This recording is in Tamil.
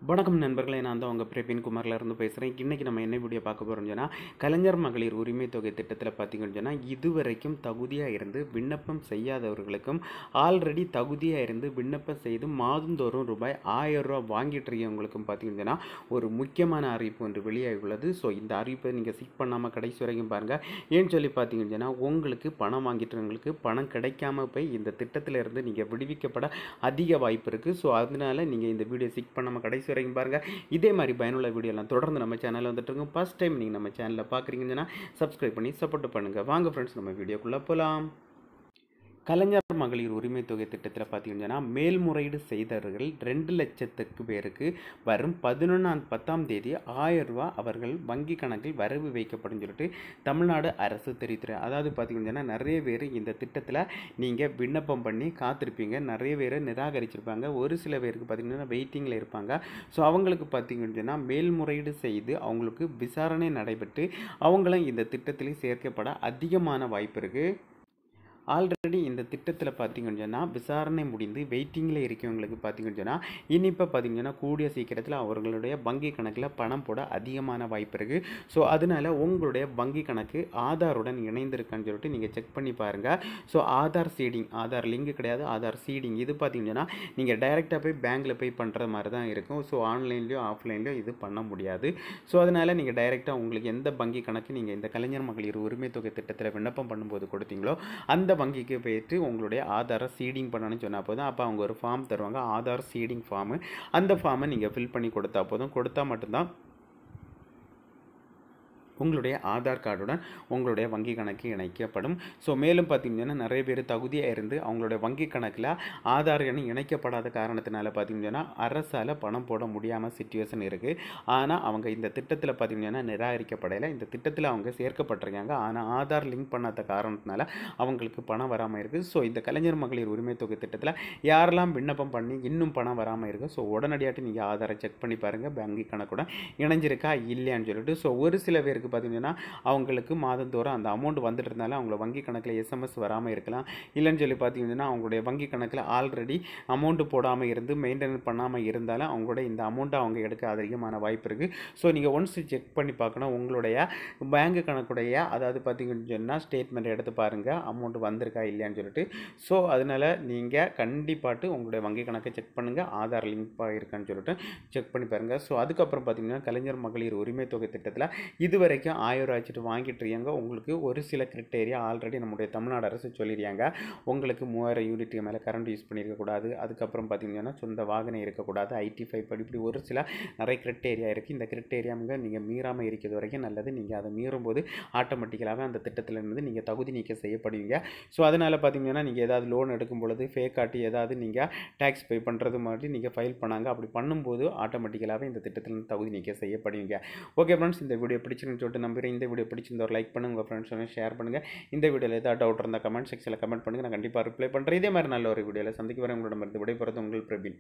வணக்கம் நண்பர்களே, நான் தான் உங்கள் பிரவீன் குமார்லேருந்து பேசுகிறேன். இன்றைக்கி நம்ம என்ன வீடியோ பார்க்க போகிறோம்னு சொன்னால், கலைஞர் மகளிர் உரிமை தொகை திட்டத்தில் பார்த்திங்கன்னு சொன்னால், இதுவரைக்கும் தகுதியாக இருந்து விண்ணப்பம் செய்யாதவர்களுக்கும் ஆல்ரெடி தகுதியாக இருந்து விண்ணப்பம் செய்து மாதந்தோறும் ரூபாய் 1000 ரூபா வாங்கிட்டு இருக்கவங்களுக்கும் பார்த்திங்கன்னு சொன்னால் ஒரு முக்கியமான அறிவிப்பு ஒன்று வெளியாகி உள்ளது. ஸோ இந்த அறிவிப்பை நீங்கள் ஸ்கிப் பண்ணாமல் கடைசி வரைக்கும் பாருங்கள். ஏன்னு சொல்லி பார்த்தீங்கன்னு சொன்னால், உங்களுக்கு பணம் வாங்கிட்டுறவங்களுக்கு பணம் கிடைக்காம போய் இந்த திட்டத்தில் இருந்து நீங்கள் விடுவிக்கப்பட அதிக வாய்ப்பு இருக்குது. ஸோ அதனால நீங்கள் இந்த வீடியோ ஸ்கிப் பண்ணாமல் கடைசி வரைக்கும் பாருங்கள். இதே மாதிரி பயனுள்ள வீடியோலாம் தொடர்ந்து நம்ம சேனலில் வந்துட்டு இருக்கும். ஃபர்ஸ்ட் டைம் நீங்கள் நம்ம சேனலில் பார்க்குறீங்கன்னா சப்ஸ்கிரைப் பண்ணி சப்போர்ட் பண்ணுங்கள். வாங்க ஃப்ரெண்ட்ஸ், நம்ம வீடியோக்குள்ளே போகலாம். கலைஞர் மகளிர் உரிமை தொகை திட்டத்தில் பார்த்தீங்கன்னா, மேல்முறையீடு செய்தவர்கள் 2 லட்சத்துக்கு பேருக்கு வரும் 11/10 தேதி 1000 ரூபா அவர்கள் வங்கி கணக்கில் வரவு வைக்கப்படும் சொல்லிட்டு தமிழ்நாடு அரசு தெரிவித்துறாங்க. அதாவது பார்த்தீங்கன்னா, நிறைய பேர் இந்த திட்டத்தில் நீங்கள் விண்ணப்பம் பண்ணி காத்திருப்பீங்க. நிறைய பேர் நிராகரிச்சிருப்பாங்க. ஒரு சில பேருக்கு பார்த்தீங்கன்னா வெயிட்டிங்கில் இருப்பாங்க. ஸோ அவங்களுக்கு பார்த்தீங்கன்னா மேல்முறையீடு செய்து அவங்களுக்கு விசாரணை நடைபெற்று அவங்களும் இந்த திட்டத்திலே சேர்க்கப்பட அதிகமான வாய்ப்பு இருக்குது. ஆல்ரெடி இந்த திட்டத்தில் பார்த்திங்கன்னு சொன்னால் விசாரணை முடிந்து வெயிட்டிங்கில் இருக்கவங்களுக்கு பார்த்திங்கன்னு சொன்னால் இப்போ பார்த்திங்கன்னா கூடிய சீக்கிரத்தில் அவர்களுடைய வங்கி கணக்கில் பணம் போட அதிகமான வாய்ப்பு இருக்குது. ஸோ அதனால் உங்களுடைய வங்கி கணக்கு ஆதாருடன் இணைந்திருக்கான்னு சொல்லிட்டு நீங்கள் செக் பண்ணி பாருங்கள். So Aadhaar seeding, Aadhaar link கிடையாது, ஆதார் சீடிங் இது பார்த்திங்கன்னா நீங்கள் டைரெக்டாக போய் பேங்க்கில் போய் பண்ணுற மாதிரி தான் இருக்கும். ஸோ ஆன்லைன்லேயோ ஆஃப்லைன்லேயோ இது பண்ண முடியாது. ஸோ அதனால் நீங்கள் டைரெக்டாக உங்களுக்கு எந்த வங்கி கணக்கு நீங்கள் இந்த கலைஞர் மகளிர் உரிமை தொகை திட்டத்தில் விண்ணப்பம் பண்ணும்போது கொடுத்தீங்களோ அந்த வங்கிக்கு போயிட்டு உங்களுடைய ஆதாரை சீடிங் பண்ணணும்னு சொன்னால் போதும். அப்போ அவங்க ஒரு ஃபார்ம் தருவாங்க, ஆதார் சீடிங் ஃபார்மு. அந்த ஃபார்மை நீங்கள் ஃபில் பண்ணி கொடுத்தா போதும். கொடுத்தா மட்டும்தான் உங்களுடைய ஆதார் கார்டுடன் உங்களுடைய வங்கி கணக்கு இணைக்கப்படும். ஸோ மேலும் பார்த்திங்கன்னா நிறைய பேர் தகுதியாக இருந்து அவங்களுடைய வங்கி கணக்கில் ஆதார் எண் இணைக்கப்படாத காரணத்தினால பார்த்திங்கன்னா அரசால் பணம் போட முடியாமல் சிச்சுவேஷன் இருக்குது. ஆனால் அவங்க இந்த திட்டத்தில் பார்த்திங்கன்னா நிராகரிக்கப்படையில் இந்த திட்டத்தில் அவங்க சேர்க்கப்பட்டிருக்காங்க. ஆனால் ஆதார் லிங்க் பண்ணாத காரணத்தினால அவங்களுக்கு பணம் வராமல் இருக்குது. ஸோ இந்த கலைஞர் மகளிர் உரிமை தொகை திட்டத்தில் யாரெல்லாம் விண்ணப்பம் பண்ணி இன்னும் பணம் வராமல் இருக்குது, ஸோ உடனடியாட்டி நீங்கள் ஆதாரை செக் பண்ணி பாருங்கள், வங்கி கணக்குடன் இணைஞ்சிருக்கா இல்லையான்னு சொல்லிட்டு. ஸோ ஒரு சில பேருக்கு பார்த்தீங்கன்னா அவங்களுக்கு மாதந்தோறும் அந்த அமௌண்ட் வந்துட்டு இருந்தாலும் அவங்கள வங்கி கணக்கில் எஸ்எம்எஸ் வராமல் இருக்கலாம். இல்லைன்னு சொல்லி பார்த்தீங்கன்னா அவங்களுடைய வங்கி கணக்கில் ஆல்ரெடி அமௌண்ட் போடாமல் இருந்து மெயின்டைன் பண்ணாமல் இருந்தாலும் அவங்களோட இந்த அமௌண்ட்டை அவங்க எடுக்க அதிகமான வாய்ப்பு இருக்குது. ஸோ நீங்கள் ஒன்ஸ் செக் பண்ணி பார்க்கணும் உங்களுடைய பேங்க் கணக்குடைய, அதாவது பார்த்தீங்கன்னு சொன்னால் ஸ்டேட்மெண்ட் எடுத்து பாருங்கள் அமௌண்ட் வந்திருக்கா இல்லையான்னு சொல்லிட்டு. ஸோ அதனால் நீங்கள் கண்டிப்பாட்டு உங்களுடைய வங்கி கணக்கை செக் பண்ணுங்கள், ஆதார் லிங்க் இருக்கான்னு சொல்லிட்டு செக் பண்ணி பாருங்கள். ஸோ அதுக்கப்புறம் பார்த்தீங்கன்னா கலைஞர் மகளிர் உரிமை தொகை திட்டத்தில் இதுவரைக்கும் 1000 வச்சுட்டு வாங்கிட்டு இருக்காங்க. உங்களுக்கு ஒரு சில கிரிட்டேரியா ஆல்ரெடி நம்முடைய தமிழ்நாடு அரசு சொல்லியிருக்காங்க. உங்களுக்கு 3000 யூனிட்டுக்கு மேலே கரண்ட் யூஸ் பண்ணியிருக்கக்கூடாது, அதுக்கப்புறம் பார்த்தீங்கன்னா சொந்த வாகனம் இருக்கக்கூடாது, IT5 இப்படி ஒரு சில நிறைய கிரிட்டேரியா இருக்குது. இந்த கிரிட்டேரியாங்க நீங்கள் மீறாமல் இருக்கிறது வரைக்கும் நல்லது. நீங்கள் அதை மீறும்போது ஆட்டோமேட்டிக்கலாக அந்த திட்டத்திலிருந்து நீங்கள் தகுதி நீக்கம் செய்யப்படுவீங்க. ஸோ அதனால் பார்த்தீங்கன்னா நீங்கள் ஏதாவது லோன் எடுக்கும் பொழுது ஃபேக் காட்டி ஏதாவது நீங்கள் டேக்ஸ் பே பண்ணுறது மாதிரி நீங்கள் ஃபைல் பண்ணாங்க. அப்படி பண்ணும்போது ஆட்டோமேட்டிக்கலாகவே இந்த திட்டத்திலிருந்து தகுதி நீக்கம் செய்யப்படுவீங்க. ஓகே ஃப்ரெண்ட்ஸ், இந்த வீடியோ பிடிச்சிருக்குன்னு சொல்லிட்டு நம்புகிறேன். இந்த வீடியோ பிடிச்சிருந்தா ஒரு லைக் பண்ணுங்கள், உங்கள் ஃப்ரெண்ட்ஸ் ஷேர் பண்ணுங்கள். இந்த வீடியோவில் ஏதாவது டவுட் இருந்தால் கமெண்ட் செக்ஷனில் கமெண்ட் பண்ணுங்கள், நான் கண்டிப்பாக ரிப்ளை பண்ணுறேன். இதே மாதிரி நல்ல ஒரு வீடியோவில் சந்திக்க வரேன். உங்களிடமிருந்து விடைபெறுவது உங்கள் பிரவீன்.